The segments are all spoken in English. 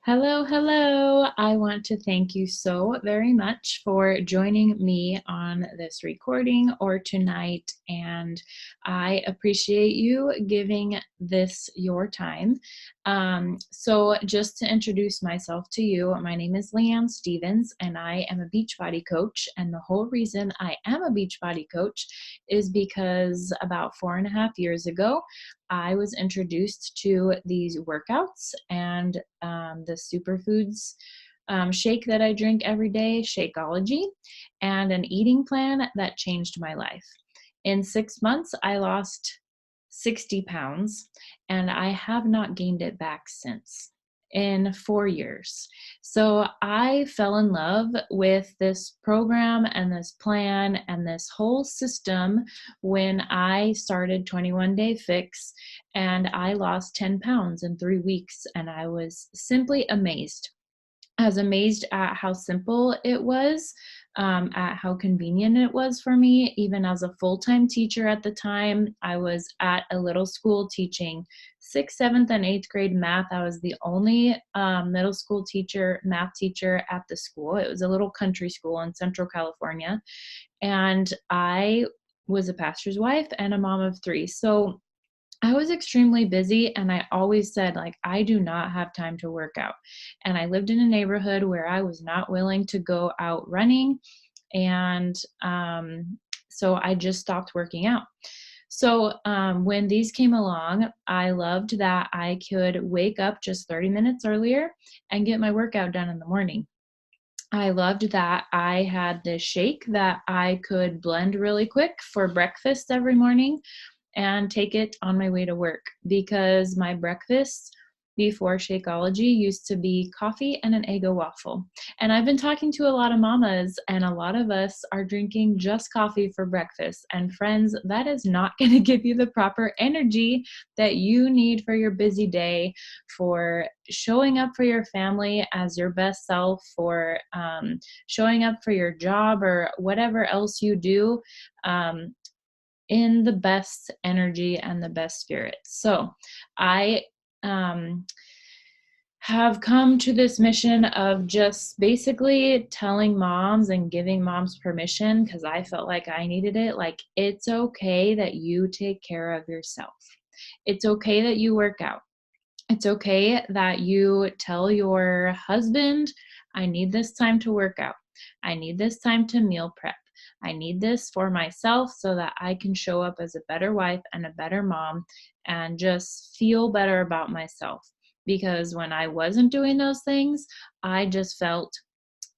Hello, hello. I want to thank you so very much for joining me on this recording or tonight. And I appreciate you giving this your time. So, just to introduce myself to you, my name is Leanne Stevens, and I am a Beachbody coach. And the whole reason I am a Beachbody coach is because about 4.5 years ago, I was introduced to these workouts and the superfoods shake that I drink every day, Shakeology, and an eating plan that changed my life. In 6 months, I lost 60 pounds, and I have not gained it back since in 4 years. So I fell in love with this program and this plan and this whole system when I started 21 Day Fix, and I lost 10 pounds in 3 weeks, and I was simply amazed. I was amazed at how simple it was, at how convenient it was for me. Even as a full-time teacher at the time, I was at a little school teaching sixth, seventh, and eighth grade math. I was the only middle school teacher, math teacher at the school. It was a little country school in Central California, and I was a pastor's wife and a mom of three. So I was extremely busy, and I always said, like, I do not have time to work out. And I lived in a neighborhood where I was not willing to go out running. And so I just stopped working out. So when these came along, I loved that I could wake up just 30 minutes earlier and get my workout done in the morning. I loved that I had this shake that I could blend really quick for breakfast every morning and take it on my way to work, because my breakfast before Shakeology used to be coffee and an Eggo waffle. And I've been talking to a lot of mamas, and a lot of us are drinking just coffee for breakfast. And friends, that is not going to give you the proper energy that you need for your busy day, for showing up for your family as your best self, for showing up for your job or whatever else you do. In the best energy and the best spirit. So I have come to this mission of just basically telling moms and giving moms permission, because I felt like I needed it. Like, it's okay that you take care of yourself. It's okay that you work out. It's okay that you tell your husband, I need this time to work out. I need this time to meal prep. I need this for myself so that I can show up as a better wife and a better mom and just feel better about myself. Because when I wasn't doing those things, I just felt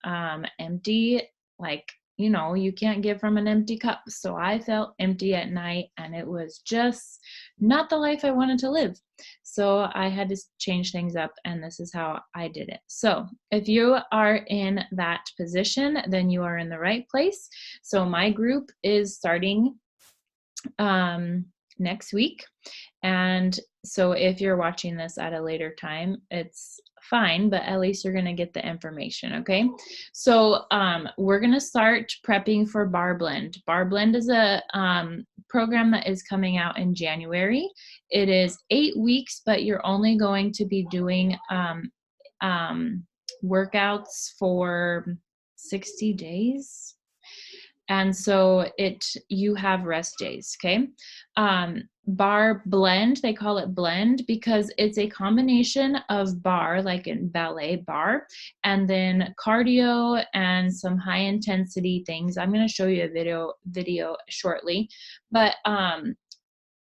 empty. Like, you can't give from an empty cup. So I felt empty at night, and it was just not the life I wanted to live. So I had to change things up, and this is how I did it. So if you are in that position, then you are in the right place. So my group is starting next week. And so if you're watching this at a later time, it's fine, but at least you're going to get the information. Okay. So we're going to start prepping for Barre Blend. Barre Blend is a program that is coming out in January. It is 8 weeks, but you're only going to be doing workouts for 60 days. And so you have rest days. Okay. Barre Blend, they call it blend because it's a combination of barre, like in ballet barre, and then cardio and some high intensity things. I'm going to show you a video shortly, but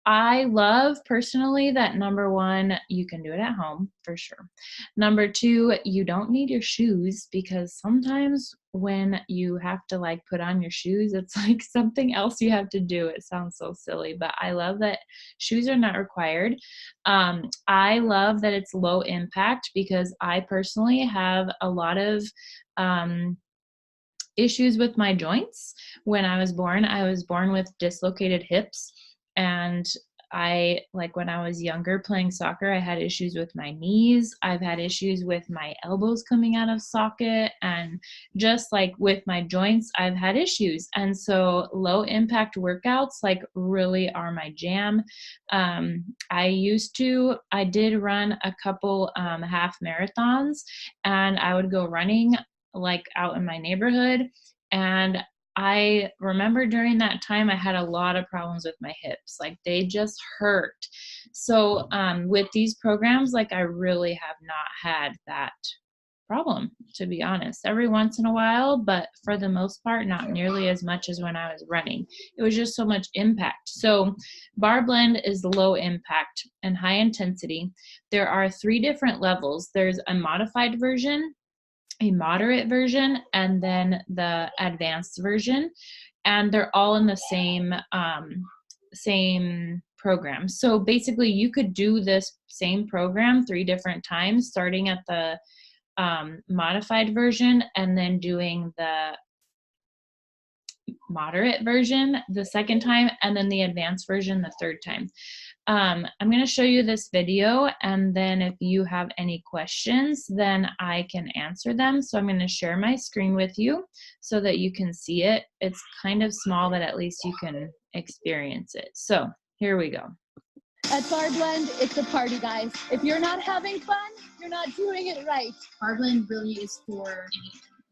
I love personally that, number one, you can do it at home for sure. Number two, you don't need your shoes, because sometimes when you have to like put on your shoes, it's like something else you have to do. It sounds so silly, but I love that shoes are not required. I love that it's low impact, because I personally have a lot of issues with my joints. When I was born with dislocated hips, and like when I was younger playing soccer, I had issues with my knees. I've had issues with my elbows coming out of socket, and just like with my joints, I've had issues. And so low impact workouts like really are my jam. I did run a couple half marathons, and I would go running like out in my neighborhood. And I remember during that time, I had a lot of problems with my hips. Like they just hurt. So with these programs, like I really have not had that problem, to be honest. Every once in a while, but for the most part, not nearly as much as when I was running. It was just so much impact. So Barre Blend is low impact and high intensity. There are 3 different levels. There's a modified version, a moderate version, and then the advanced version, and they're all in the same program. So basically you could do this same program 3 different times, starting at the modified version and then doing the moderate version the second time, and then the advanced version the third time. I'm going to show you this video, and then if you have any questions, then I can answer them. So I'm going to share my screen with you so that you can see it. It's kind of small, but at least you can experience it. So here we go. At Barre Blend, it's a party, guys. If you're not having fun, you're not doing it right. Barre Blend really is for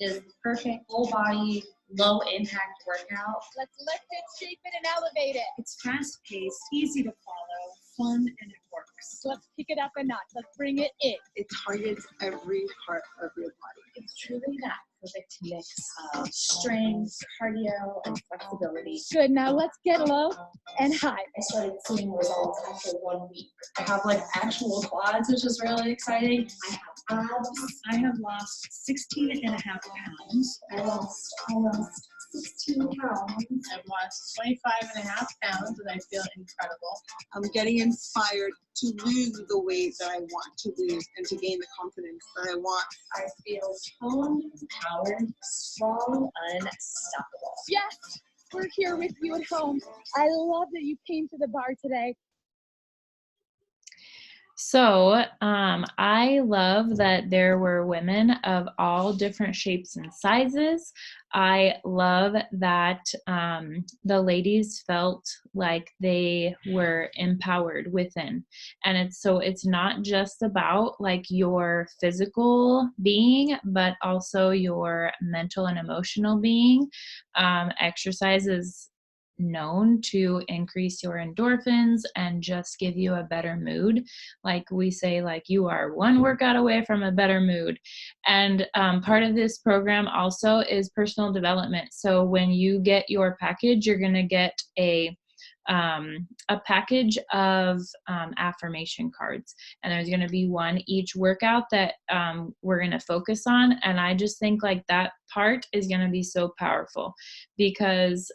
the perfect full body, low impact workout. Let's lift it, shape it, and elevate it. It's fast paced, easy to follow, fun, and it works. So let's kick it up a notch. Let's bring it in. It targets every part of your body. It's truly that perfect mix of strength, cardio, and flexibility. Good. Now let's get low and high. I started seeing results after 1 week. I have like actual quads, which is really exciting. I have abs. I have lost 16 and a half pounds. I lost almost 16 pounds. I've lost 25 and a half pounds, and I feel incredible. I'm getting inspired to lose the weight that I want to lose and to gain the confidence that I want. I feel toned, empowered, strong, unstoppable. Yes, we're here with you at home. I love that you came to the bar today. So I love that there were women of all different shapes and sizes. I love that the ladies felt like they were empowered within. And it's not just about like your physical being, but also your mental and emotional being. Exercise is known to increase your endorphins and just give you a better mood. Like we say, like you are one workout away from a better mood. And part of this program also is personal development. So when you get your package, you're going to get a package of affirmation cards, and there's going to be one each workout that we're going to focus on. And I just think like that part is going to be so powerful, because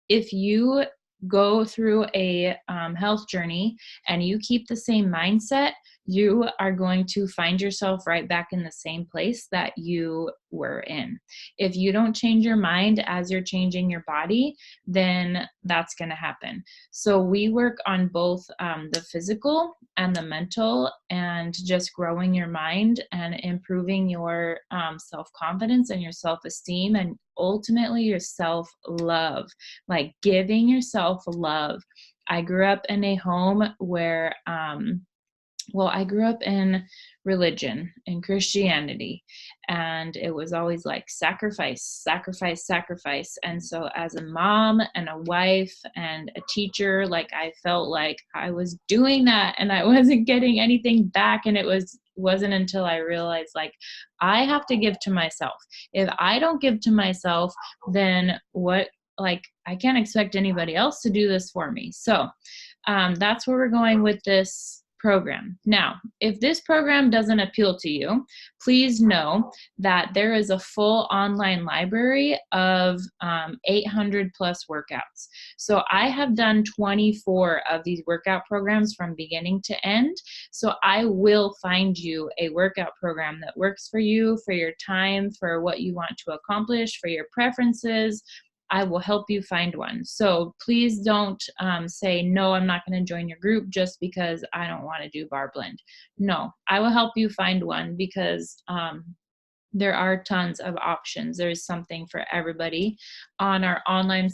if you go through a health journey and you keep the same mindset, you are going to find yourself right back in the same place that you were in. If you don't change your mind as you're changing your body, then that's going to happen. So we work on both the physical and the mental, and just growing your mind and improving your self-confidence and your self-esteem, and ultimately your self-love, like giving yourself love. I grew up in a home where I grew up in religion, in Christianity, and it was always like sacrifice, sacrifice, sacrifice. And so as a mom and a wife and a teacher, like I felt like I was doing that and I wasn't getting anything back. And it wasn't until I realized like I have to give to myself. If I don't give to myself, then what, like I can't expect anybody else to do this for me. So that's where we're going with this program. Now, if this program doesn't appeal to you, please know that there is a full online library of 800 plus workouts. So I have done 24 of these workout programs from beginning to end. So I will find you a workout program that works for you, for your time, for what you want to accomplish, for your preferences. I will help you find one. So please don't say, no, I'm not going to join your group just because I don't want to do Barre Blend. No, I will help you find one because there are tons of options. There's something for everybody on our online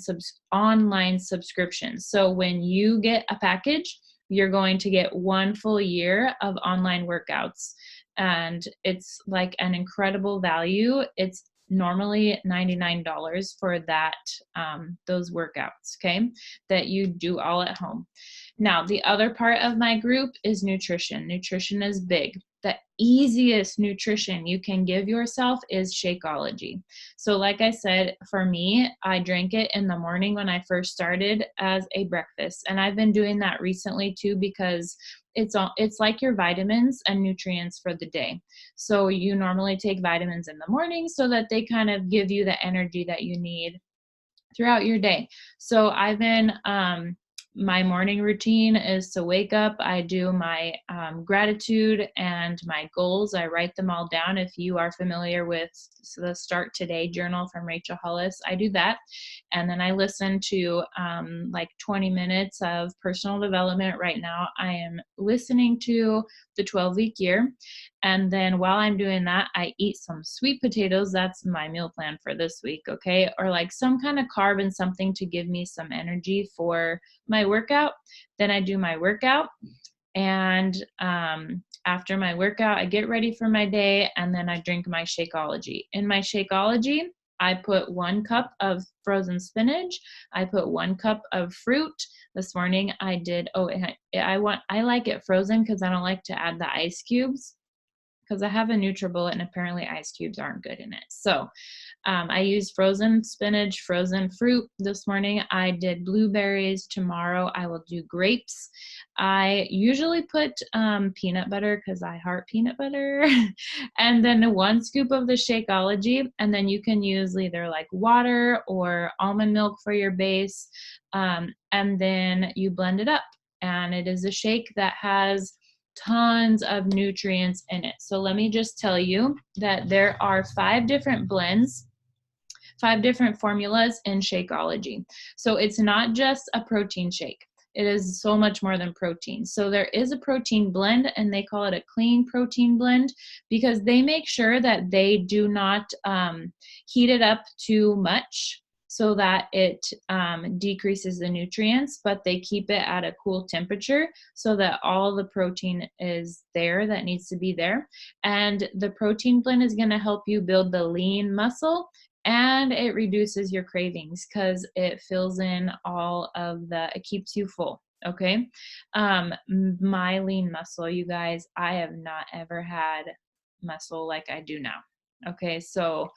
subscriptions. So when you get a package, you're going to get 1 full year of online workouts. And it's like an incredible value. It's normally $99 for that, those workouts, okay, that you do all at home. Now, the other part of my group is nutrition. Nutrition is big. The easiest nutrition you can give yourself is Shakeology. So like I said, for me, I drank it in the morning when I first started as a breakfast. And I've been doing that recently too, because it's like your vitamins and nutrients for the day. So you normally take vitamins in the morning so that they kind of give you the energy that you need throughout your day. So I've been, my morning routine is to wake up. I do my gratitude and my goals. I write them all down. If you are familiar with the Start Today journal from Rachel Hollis, I do that. And then I listen to like 20 minutes of personal development. Right now, I am listening to the 12-week year. And then while I'm doing that, I eat some sweet potatoes. That's my meal plan for this week, okay? Or like some kind of carb and something to give me some energy for my workout. Then I do my workout. And after my workout, I get ready for my day, and then I drink my Shakeology. In my Shakeology, I put 1 cup of frozen spinach. I put 1 cup of fruit. This morning I did, I like it frozen because I don't like to add the ice cubes, because I have a NutriBullet and apparently ice cubes aren't good in it. So I used frozen spinach, frozen fruit. This morning I did blueberries. Tomorrow I will do grapes. I usually put peanut butter because I heart peanut butter. And then 1 scoop of the Shakeology. And then you can use either like water or almond milk for your base. And then you blend it up. And it is a shake that has tons of nutrients in it. So let me just tell you that there are 5 different blends, 5 different formulas in Shakeology. So it's not just a protein shake. It is so much more than protein. So there is a protein blend, and they call it a clean protein blend because they make sure that they do not heat it up too much so that it decreases the nutrients, but they keep it at a cool temperature so that all the protein is there that needs to be there. And the protein blend is going to help you build the lean muscle, and it reduces your cravings because it fills in all of it keeps you full. Okay. My lean muscle, you guys, I have not ever had muscle like I do now. Okay. So,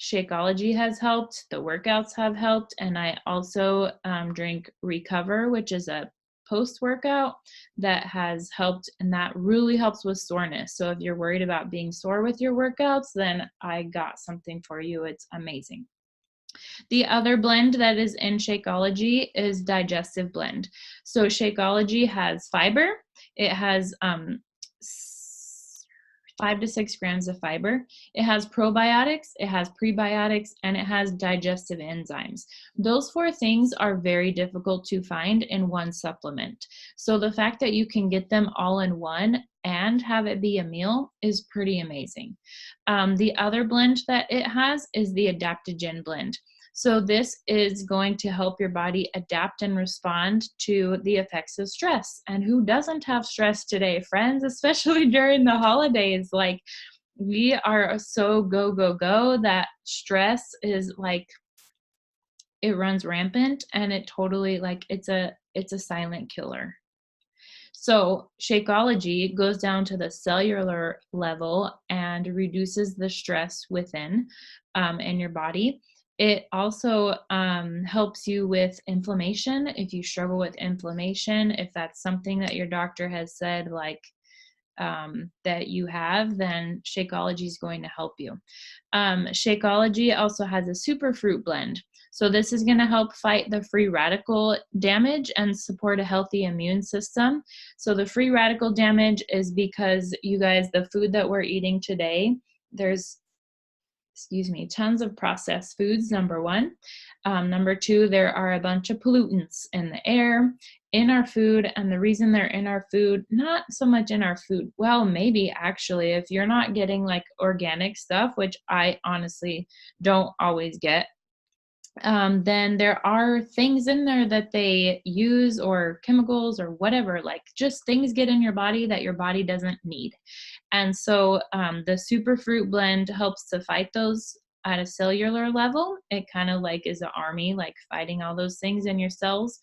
Shakeology has helped, the workouts have helped, and I also drink Recover, which is a post-workout that has helped, and that really helps with soreness. So if you're worried about being sore with your workouts, then I got something for you. It's amazing. The other blend that is in Shakeology is Digestive Blend. So Shakeology has fiber. It has 5 to 6 grams of fiber. It has probiotics, it has prebiotics, and it has digestive enzymes. Those 4 things are very difficult to find in one supplement. So the fact that you can get them all in one and have it be a meal is pretty amazing. The other blend that it has is the Adaptogen blend. So this is going to help your body adapt and respond to the effects of stress. And who doesn't have stress today, friends, especially during the holidays? Like, we are so go, go, go that stress is like, it runs rampant, and it totally, like, it's a silent killer. So Shakeology goes down to the cellular level and reduces the stress within in your body. It also helps you with inflammation. If you struggle with inflammation, if that's something that your doctor has said, like, that you have, then Shakeology is going to help you. Shakeology also has a superfruit blend. So this is going to help fight the free radical damage and support a healthy immune system. So the free radical damage is because, you guys, the food that we're eating today, there's excuse me, tons of processed foods, number one. Number two, there are a bunch of pollutants in the air, in our food, and the reason they're in our food, not so much in our food. Well, maybe actually, if you're not getting like organic stuff, which I honestly don't always get, then there are things in there that they use or chemicals or whatever, like just things get in your body that your body doesn't need. And so the superfruit blend helps to fight those at a cellular level. It kind of like is an army, like fighting all those things in your cells.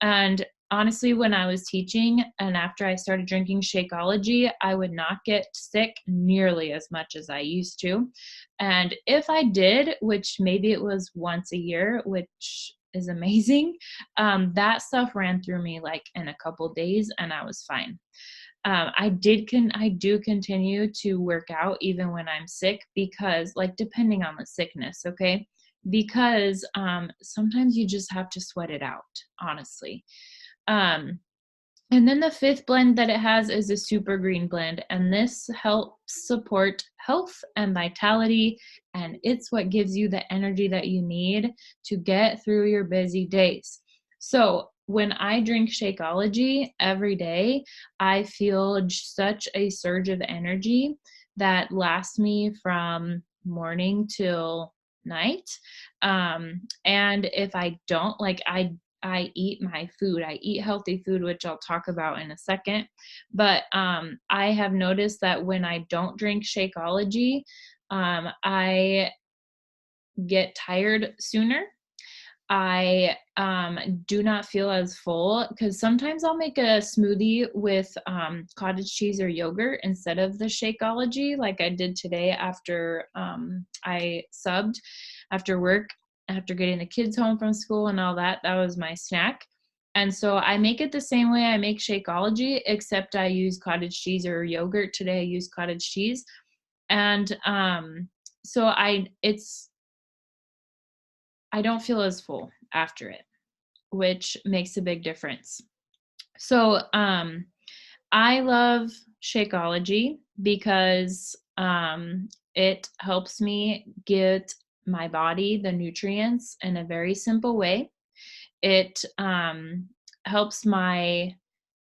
And honestly, when I was teaching and after I started drinking Shakeology, I would not get sick nearly as much as I used to. And if I did, which maybe it was once a year, which is amazing, that stuff ran through me like in a couple days and I was fine. I do continue to work out even when I'm sick because like depending on the sickness, okay? Because sometimes you just have to sweat it out, honestly. Um, and then the fifth blend that it has is a super green blend, and this helps support health and vitality, and it's what gives you the energy that you need to get through your busy days. So when I drink Shakeology every day, I feel such a surge of energy that lasts me from morning till night. And if I don't, like I eat my food. I eat healthy food, which I'll talk about in a second. But I have noticed that when I don't drink Shakeology, I get tired sooner. I do not feel as full because sometimes I'll make a smoothie with cottage cheese or yogurt instead of the Shakeology, like I did today after I subbed after work, after getting the kids home from school and all that. That was my snack. And so I make it the same way I make Shakeology, except I use cottage cheese or yogurt. Today I use cottage cheese. And so I don't feel as full after it, which makes a big difference. So I love Shakeology because it helps me get my body the nutrients in a very simple way. It helps my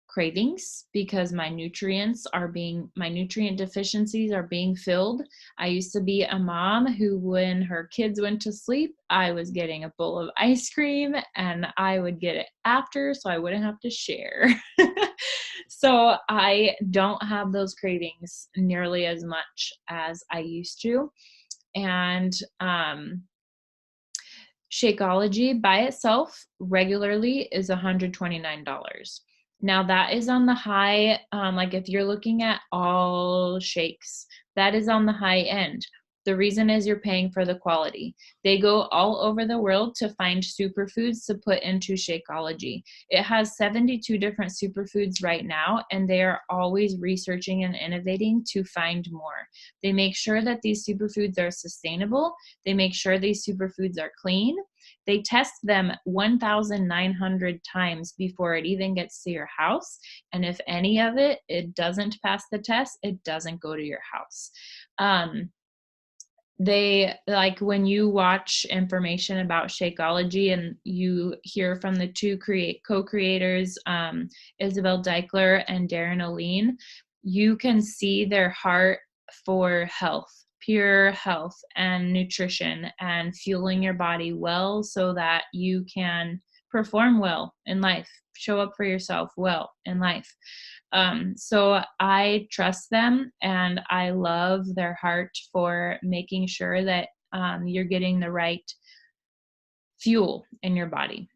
cravings because my nutrient deficiencies are being filled. I used to be a mom who, when her kids went to sleep, I was getting a bowl of ice cream and I would get it after so I wouldn't have to share. So I don't have those cravings nearly as much as I used to. And Shakeology by itself regularly is $129. Now that is on the high, like if you're looking at all shakes, that is on the high end. The reason is you're paying for the quality. They go all over the world to find superfoods to put into Shakeology. It has 72 different superfoods right now, and they are always researching and innovating to find more. They make sure that these superfoods are sustainable. They make sure these superfoods are clean. They test them 1,900 times before it even gets to your house. And if any of it doesn't pass the test, it doesn't go to your house. They, like when you watch information about Shakeology and you hear from the two co-creators, Isabel Deichler and Darren Oline, you can see their heart for health, pure health and nutrition and fueling your body well so that you can perform well in life, show up for yourself well in life. So I trust them and I love their heart for making sure that you're getting the right fuel in your body.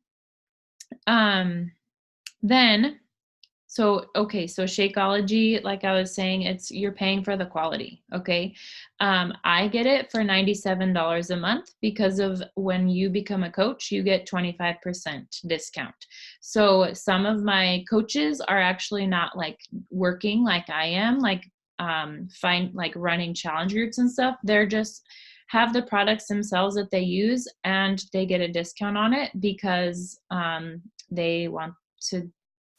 So Shakeology, like I was saying, you're paying for the quality, okay? I get it for $97 a month because of when you become a coach, you get 25% discount. So some of my coaches are actually not like working like I am, like running challenge groups and stuff. They're just have the products themselves that they use and they get a discount on it because they want to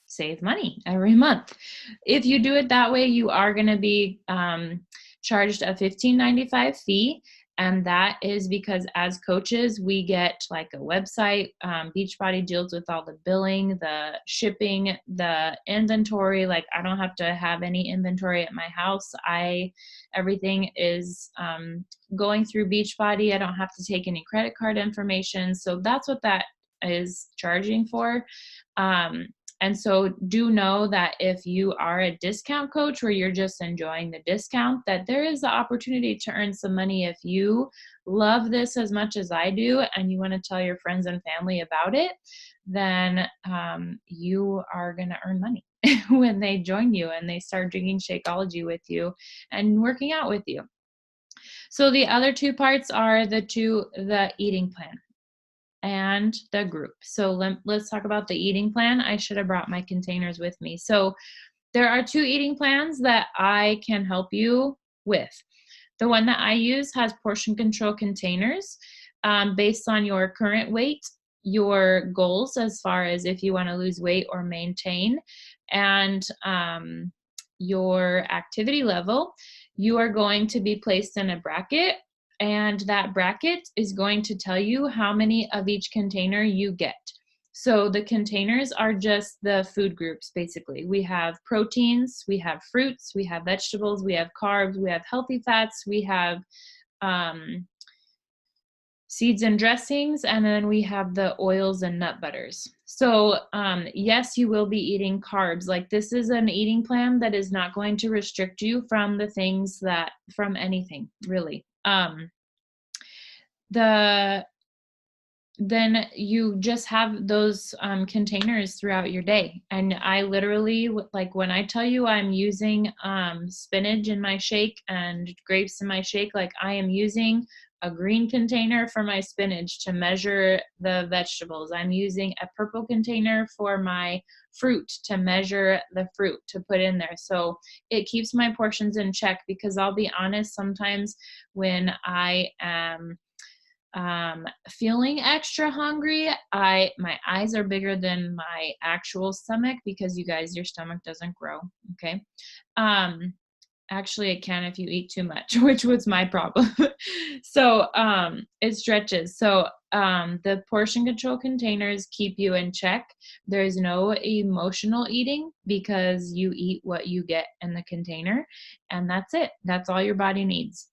save money every month. If you do it that way, you are going to be charged a $15.95 fee, And that is because as coaches, we get like a website. Beachbody deals with all the billing, the shipping, the inventory. Like I don't have to have any inventory at my house. Everything is going through Beachbody. I don't have to take any credit card information. So that's what that is charging for. And so do know that if you are a discount coach where you're just enjoying the discount, that there is the opportunity to earn some money if you love this as much as I do and you want to tell your friends and family about it, then you are going to earn money when they join you and they start drinking Shakeology with you and working out with you. So the other two parts are the eating plan and the group. So let's talk about the eating plan. I should have brought my containers with me. So there are 2 eating plans that I can help you with. The one that I use has portion control containers based on your current weight, your goals as far as if you want to lose weight or maintain, and your activity level. You are going to be placed in a bracket, and that bracket is going to tell you how many of each container you get. So the containers are just the food groups, basically. We have proteins, we have fruits, we have vegetables, we have carbs, we have healthy fats, we have seeds and dressings, and then we have the oils and nut butters. So yes, you will be eating carbs. Like this is an eating plan that is not going to restrict you from the things from anything, really. Then you just have those containers throughout your day. And I literally, like when I tell you I'm using spinach in my shake and grapes in my shake, like I am using a green container for my spinach to measure the vegetables. I'm using a purple container for my fruit to measure the fruit to put in there. So it keeps my portions in check, because I'll be honest, sometimes when I am feeling extra hungry, my eyes are bigger than my actual stomach, because you guys, your stomach doesn't grow. Okay. Actually it can if you eat too much, which was my problem. So it stretches. So the portion control containers keep you in check. There's no emotional eating, because you eat what you get in the container, and that's it. That's all your body needs.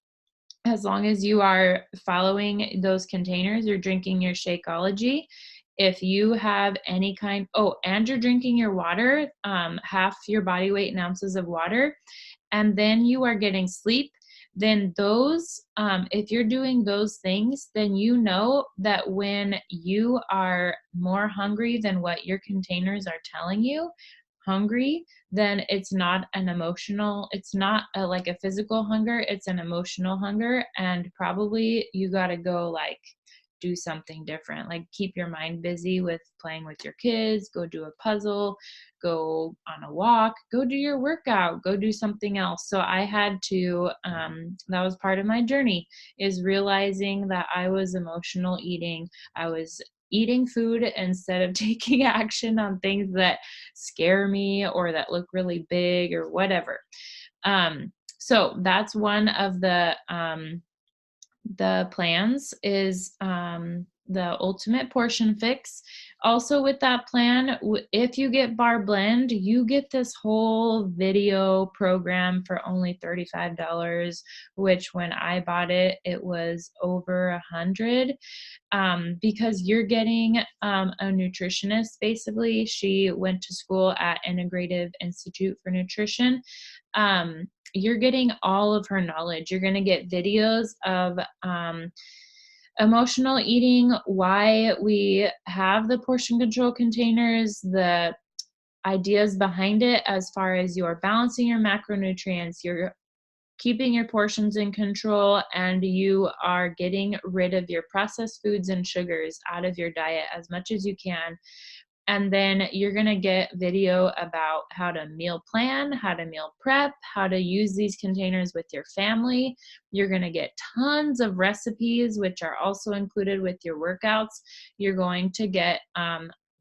As long as you are following those containers, you're drinking your Shakeology. If you have any and you're drinking your water, half your body weight in ounces of water, and then you are getting sleep, then if you're doing those things, then you know that when you are more hungry than what your containers are telling you, hungry, then it's not like a physical hunger, it's an emotional hunger. And probably you got to go like do something different, like keep your mind busy with playing with your kids, go do a puzzle, go on a walk, go do your workout, go do something else. So I had to that was part of my journey, is realizing that I was emotional eating. I was eating food instead of taking action on things that scare me or that look really big or whatever. So that's one of the plans, is the ultimate portion fix. Also with that plan, if you get Barre Blend, you get this whole video program for only $35, which when I bought it, it was over $100. Because you're getting a nutritionist. Basically, she went to school at Integrative Institute for Nutrition. You're getting all of her knowledge. You're going to get videos of emotional eating, why we have the portion control containers, the ideas behind it as far as you're balancing your macronutrients, you're keeping your portions in control, and you are getting rid of your processed foods and sugars out of your diet as much as you can. And then you're going to get video about how to meal plan, how to meal prep, how to use these containers with your family. You're going to get tons of recipes, which are also included with your workouts. You're going to get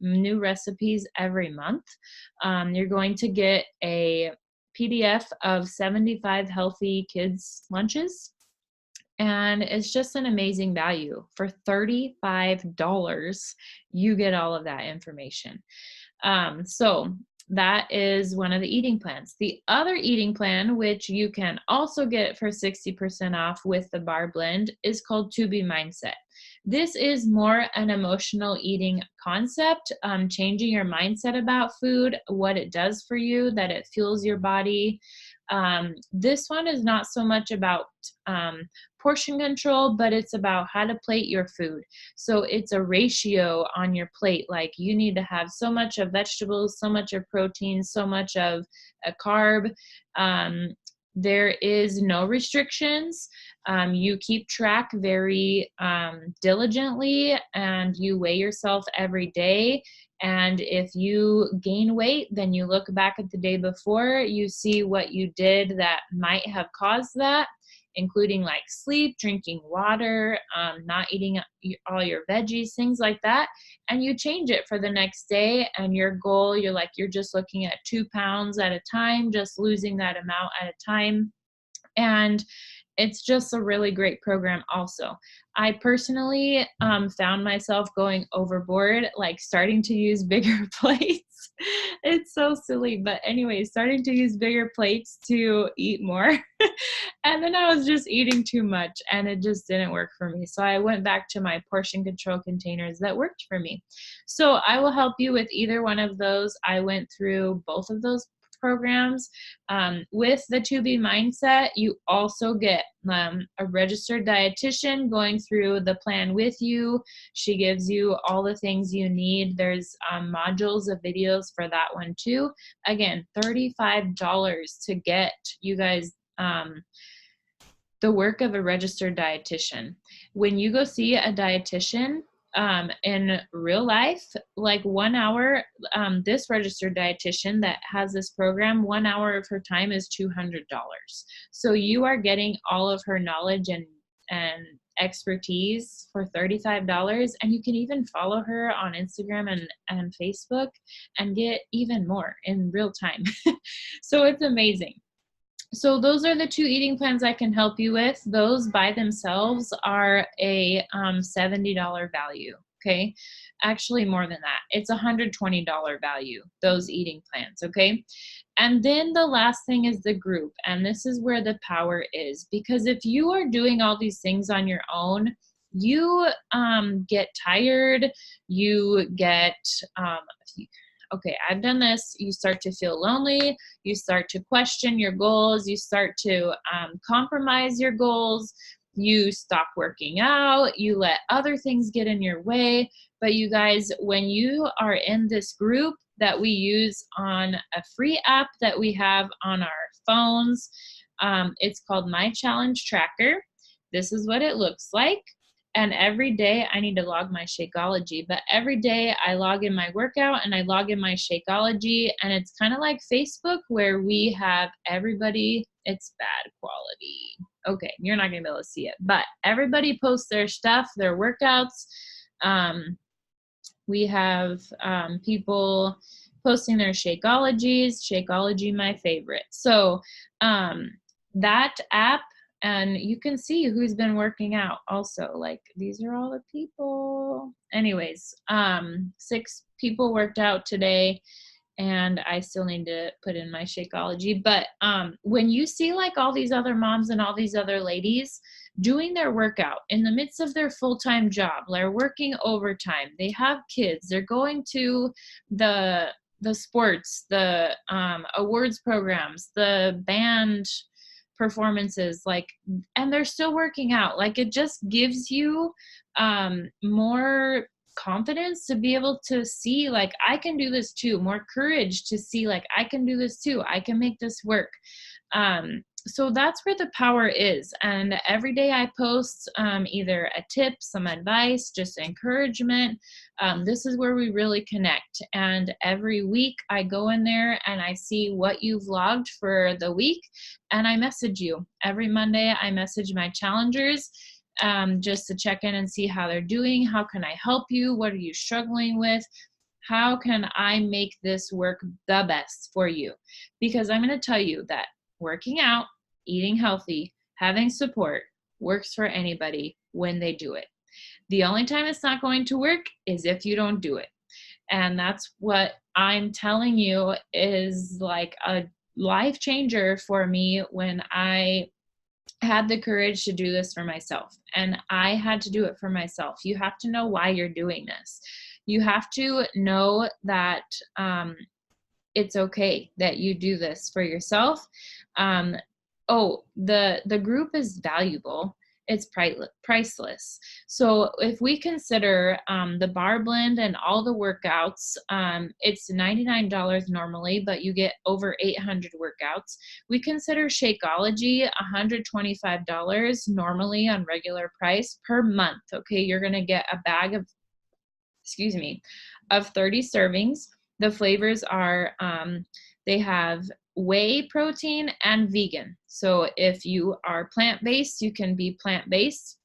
new recipes every month. You're going to get a PDF of 75 healthy kids lunches. And it's just an amazing value. For $35, you get all of that information. So that is one of the eating plans. The other eating plan, which you can also get for 60% off with the bar blend, is called To Be Mindset. This is more an emotional eating concept, changing your mindset about food, what it does for you, that it fuels your body. This one is not so much about portion control, but it's about how to plate your food. So it's a ratio on your plate. Like you need to have so much of vegetables, so much of protein, so much of a carb. There is no restrictions. You keep track very diligently, and you weigh yourself every day. And if you gain weight, then you look back at the day before, you see what you did that might have caused that, including like sleep, drinking water, not eating all your veggies, things like that. And you change it for the next day. And your goal, you're just looking at 2 pounds at a time, just losing that amount at a time. And it's just a really great program also. I personally found myself going overboard, like starting to use bigger plates. It's so silly, but anyway, starting to use bigger plates to eat more. And then I was just eating too much, and it just didn't work for me. So I went back to my portion control containers that worked for me. So I will help you with either one of those. I went through both of those programs. With the To Be Mindset, you also get a registered dietitian going through the plan with you. She gives you all the things you need. There's modules of videos for that one too. Again, $35 to get you guys the work of a registered dietitian. When you go see a dietitian, in real life, like 1 hour, this registered dietitian that has this program, 1 hour of her time is $200. So you are getting all of her knowledge and expertise for $35. And you can even follow her on Instagram and Facebook and get even more in real time. So it's amazing. So those are the 2 eating plans I can help you with. Those by themselves are a $70 value, okay? Actually more than that. It's $120 value, those eating plans, okay? And then the last thing is the group, and this is where the power is, because if you are doing all these things on your own, you get tired, you get okay, I've done this. You start to feel lonely. You start to question your goals. You start to compromise your goals. You stop working out. You let other things get in your way. But you guys, when you are in this group that we use on a free app that we have on our phones, it's called My Challenge Tracker. This is what it looks like. And every day I need to log my Shakeology, but every day I log in my workout and I log in my Shakeology, and it's kind of like Facebook where we have everybody. It's bad quality. Okay, you're not gonna be able to see it, but everybody posts their stuff, their workouts. We have people posting their Shakeologies. Shakeology, my favorite. So that app, and you can see who's been working out also. Like, these are all the people. Anyways, 6 people worked out today, and I still need to put in my Shakeology. But when you see like all these other moms and all these other ladies doing their workout in the midst of their full-time job, they're working overtime, they have kids, they're going to the sports, the awards programs, the band performances, like, and they're still working out. Like, it just gives you more confidence to be able to see, like, I can do this too, more courage to see, like, I can do this too, I can make this work. So that's where the power is. And every day I post either a tip, some advice, just encouragement. This is where we really connect. And every week I go in there and I see what you've logged for the week, and I message you. Every Monday I message my challengers just to check in and see how they're doing. How can I help you? What are you struggling with? How can I make this work the best for you? Because I'm going to tell you that working out, eating healthy, having support, works for anybody when they do it. The only time it's not going to work is if you don't do it. And that's what I'm telling you is like a life changer for me when I had the courage to do this for myself. And I had to do it for myself. You have to know why you're doing this. You have to know that it's okay that you do this for yourself. The group is valuable. It's priceless. So if we consider the bar blend and all the workouts, it's $99 normally, but you get over 800 workouts. We consider Shakeology $125 normally on regular price per month. Okay, you're gonna get a bag of, of 30 servings. The flavors are, they have whey protein and vegan. So if you are plant-based, you can be plant-based.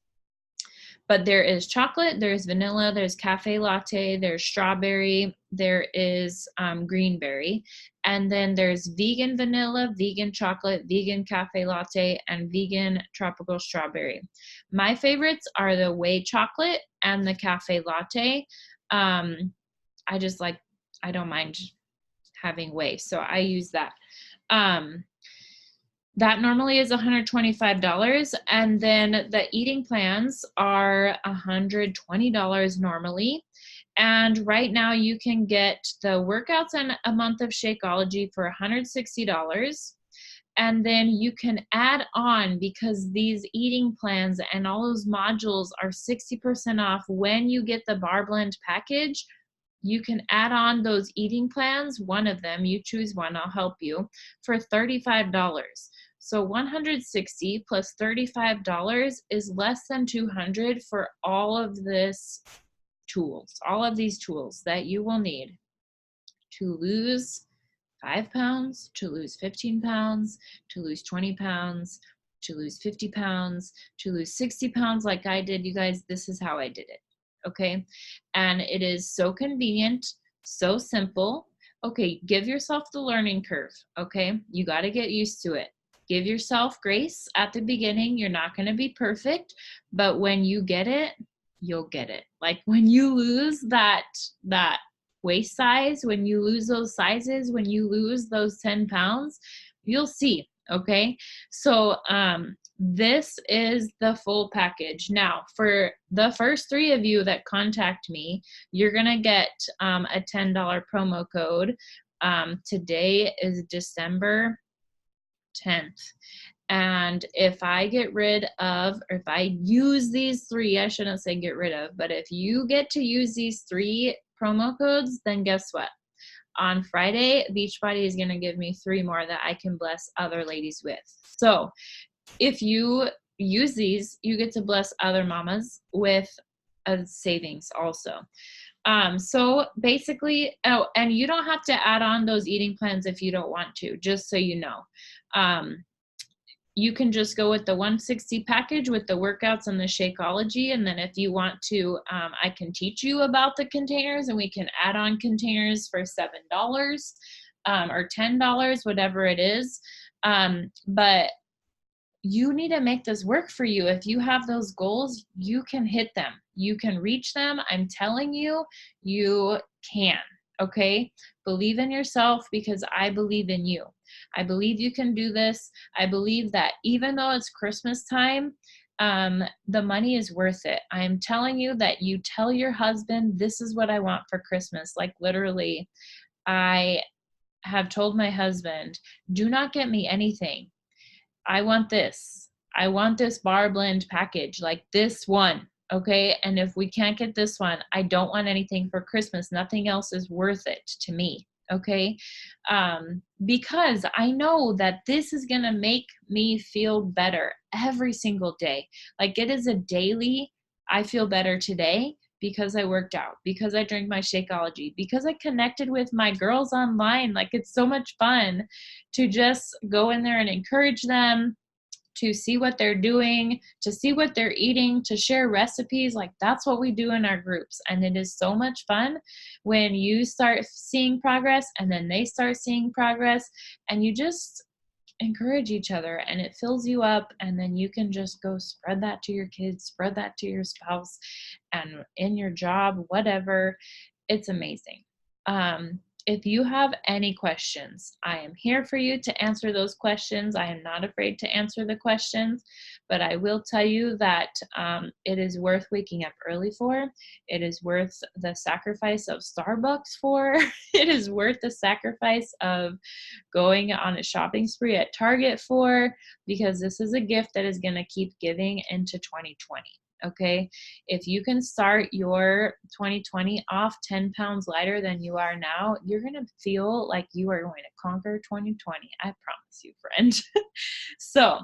But there is chocolate, there's vanilla, there's cafe latte, there's strawberry, there is green berry. And then there's vegan vanilla, vegan chocolate, vegan cafe latte, and vegan tropical strawberry. My favorites are the whey chocolate and the cafe latte. I don't mind having whey, so I use that. That normally is $125, and then the eating plans are $120 normally. And right now you can get the workouts and a month of Shakeology for $160. And then you can add on, because these eating plans and all those modules are 60% off when you get the bar blend package. You can add on those eating plans, one of them, you choose one, I'll help you, for $35. So $160 plus $35 is less than $200 for all of these tools that you will need to lose 5 pounds, to lose 15 pounds, to lose 20 pounds, to lose 50 pounds, to lose 60 pounds like I did. You guys, this is how I did it. Okay, and it is so convenient, so simple. Okay, give yourself the learning curve. Okay, you got to get used to it. Give yourself grace at the beginning. You're not going to be perfect, but when you get it, you'll get it. Like when you lose that waist size, when you lose those sizes, when you lose those 10 pounds, you'll see. Okay, so this is the full package. Now, for the first 3 of you that contact me, you're gonna get a $10 promo code. Today is December 10th. And if I get rid of, or if I use these 3, I shouldn't say get rid of, but if you get to use these 3 promo codes, then guess what? On Friday, Beachbody is going to give me 3 more that I can bless other ladies with. So if you use these, you get to bless other mamas with a savings also. So basically, and you don't have to add on those eating plans if you don't want to, just so you know. You can just go with the 160 package with the workouts and the Shakeology. And then if you want to, I can teach you about the containers, and we can add on containers for $7 or $10, whatever it is. But you need to make this work for you. If you have those goals, you can hit them. You can reach them. I'm telling you, you can. Okay? Believe in yourself, because I believe in you. I believe you can do this. I believe that even though it's Christmas time, the money is worth it. I am telling you that you tell your husband, this is what I want for Christmas. Like literally, I have told my husband, do not get me anything. I want this. I want this bar blend package, like this one. Okay. And if we can't get this one, I don't want anything for Christmas. Nothing else is worth it to me. Okay. Because I know that this is going to make me feel better every single day. Like it is a daily, I feel better today because I worked out, because I drank my Shakeology, because I connected with my girls online. Like it's so much fun to just go in there and encourage them, to see what they're doing, to see what they're eating, to share recipes. Like that's what we do in our groups. And it is so much fun when you start seeing progress and then they start seeing progress, and you just, encourage each other, and it fills you up, and then you can just go spread that to your kids, spread that to your spouse, and in your job, whatever. It's amazing. If you have any questions, I am here for you to answer those questions. I am not afraid to answer the questions, but I will tell you that it is worth waking up early for. It is worth the sacrifice of Starbucks for. It is worth the sacrifice of going on a shopping spree at Target for, because this is a gift that is going to keep giving into 2020. Okay, if you can start your 2020 off 10 pounds lighter than you are now, you're going to feel like you are going to conquer 2020. I promise you, friend. So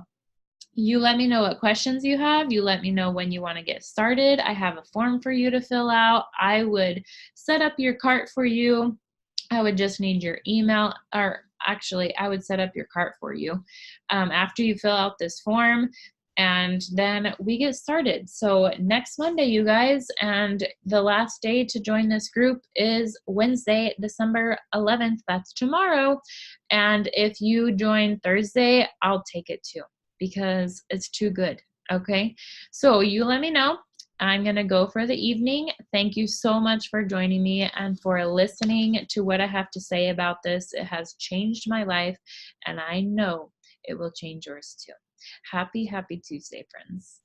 you let me know what questions you have. You let me know when you want to get started. I have a form for you to fill out. I would set up your cart for you. I would just need your email, or actually, I would set up your cart for you after you fill out this form. And then we get started. So next Monday, you guys, and the last day to join this group is Wednesday, December 11th. That's tomorrow. And if you join Thursday, I'll take it too, because it's too good. Okay. So you let me know. I'm going to go for the evening. Thank you so much for joining me and for listening to what I have to say about this. It has changed my life, and I know it will change yours too. Happy Tuesday, friends.